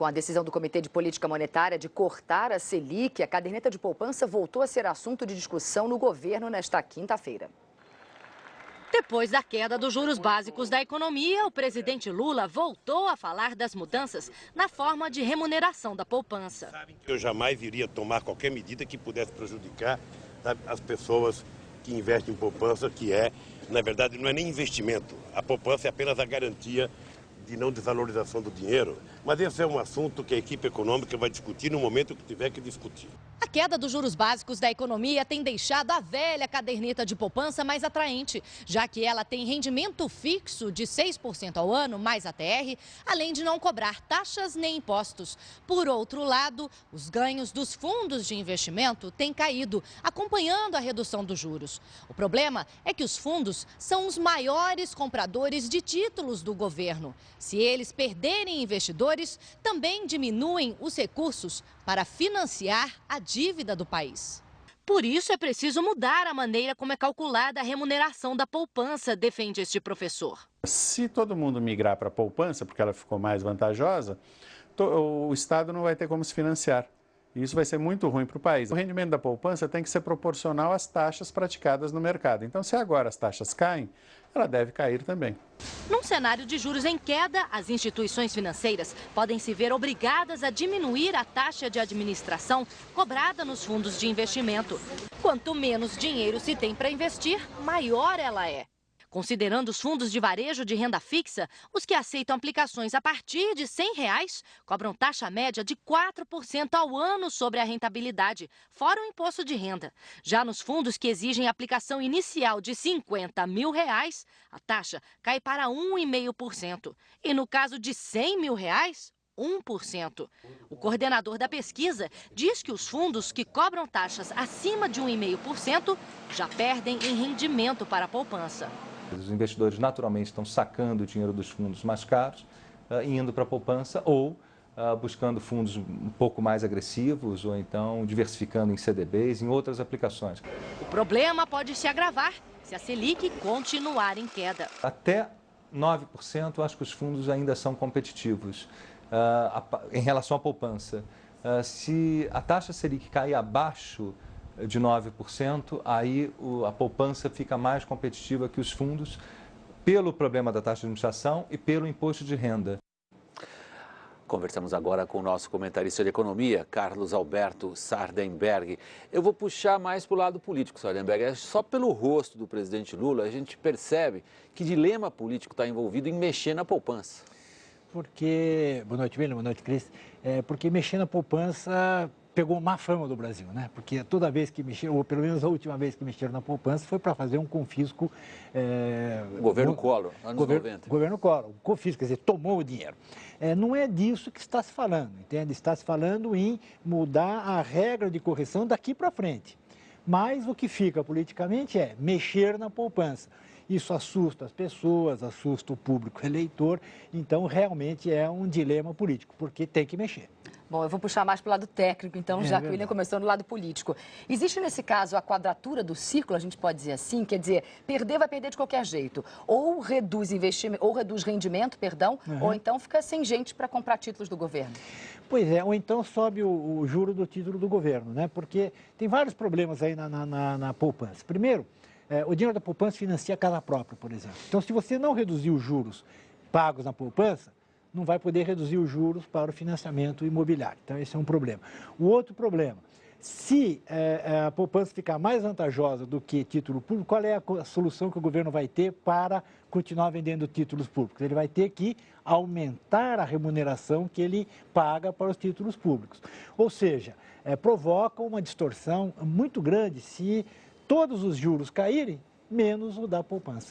Com a decisão do Comitê de Política Monetária de cortar a Selic, a caderneta de poupança voltou a ser assunto de discussão no governo nesta quinta-feira. Depois da queda dos juros básicos da economia, o presidente Lula voltou a falar das mudanças na forma de remuneração da poupança. Eu jamais iria tomar qualquer medida que pudesse prejudicar, sabe, as pessoas que investem em poupança, que na verdade, não é nem investimento. A poupança é apenas a garantia de não desvalorização do dinheiro. Mas esse é um assunto que a equipe econômica vai discutir no momento que tiver que discutir. A queda dos juros básicos da economia tem deixado a velha caderneta de poupança mais atraente, já que ela tem rendimento fixo de 6% ao ano, mais ATR, além de não cobrar taxas nem impostos. Por outro lado, os ganhos dos fundos de investimento têm caído, acompanhando a redução dos juros. O problema é que os fundos são os maiores compradores de títulos do governo. Se eles perderem investidores, também diminuem os recursos para financiar a dívida do país. Por isso é preciso mudar a maneira como é calculada a remuneração da poupança, defende este professor. Se todo mundo migrar para a poupança, porque ela ficou mais vantajosa, o Estado não vai ter como se financiar. E isso vai ser muito ruim para o país. O rendimento da poupança tem que ser proporcional às taxas praticadas no mercado. Então, se agora as taxas caem, ela deve cair também. Num cenário de juros em queda, as instituições financeiras podem se ver obrigadas a diminuir a taxa de administração cobrada nos fundos de investimento. Quanto menos dinheiro se tem para investir, maior ela é. Considerando os fundos de varejo de renda fixa, os que aceitam aplicações a partir de R$ 100 cobram taxa média de 4% ao ano sobre a rentabilidade, fora o imposto de renda. Já nos fundos que exigem aplicação inicial de R$ 50 mil, a taxa cai para 1,5%. E no caso de R$ 100 mil, 1%. O coordenador da pesquisa diz que os fundos que cobram taxas acima de 1,5% já perdem em rendimento para a poupança. Os investidores naturalmente estão sacando o dinheiro dos fundos mais caros, indo para a poupança ou buscando fundos um pouco mais agressivos ou então diversificando em CDBs, em outras aplicações. O problema pode se agravar se a Selic continuar em queda. Até 9% eu acho que os fundos ainda são competitivos em relação à poupança. Se a taxa Selic cair abaixo de 9%, aí a poupança fica mais competitiva que os fundos pelo problema da taxa de administração e pelo imposto de renda. Conversamos agora com o nosso comentarista de economia, Carlos Alberto Sardenberg. Eu vou puxar mais para o lado político, Sardenberg. Só pelo rosto do presidente Lula a gente percebe que dilema político está envolvido em mexer na poupança. Porque, boa noite, William, boa noite, Cris. Porque mexer na poupança pegou má fama do Brasil, né? Porque toda vez que mexeram, ou pelo menos a última vez que mexeram na poupança, foi para fazer um confisco. Governo Collor, anos 90. Governo Collor, um confisco, quer dizer, tomou o dinheiro. Não é disso que está se falando, entende? Está se falando em mudar a regra de correção daqui para frente. Mas o que fica politicamente é mexer na poupança. Isso assusta as pessoas, assusta o público eleitor, então realmente é um dilema político, porque tem que mexer. Bom, eu vou puxar mais para o lado técnico, então, já que o William começou no lado político. Existe, nesse caso, a quadratura do círculo, a gente pode dizer assim, quer dizer, perder vai perder de qualquer jeito. Ou reduz investimento, ou reduz rendimento, ou então fica sem gente para comprar títulos do governo. Pois é, ou então sobe o juro do título do governo, né? Porque tem vários problemas aí na poupança. Primeiro, o dinheiro da poupança financia a casa própria, por exemplo. Então, se você não reduzir os juros pagos na poupança, não vai poder reduzir os juros para o financiamento imobiliário. Então, esse é um problema. O outro problema, se a poupança ficar mais vantajosa do que título público, qual é a solução que o governo vai ter para continuar vendendo títulos públicos? Ele vai ter que aumentar a remuneração que ele paga para os títulos públicos. Ou seja, provoca uma distorção muito grande se todos os juros caírem, menos o da poupança.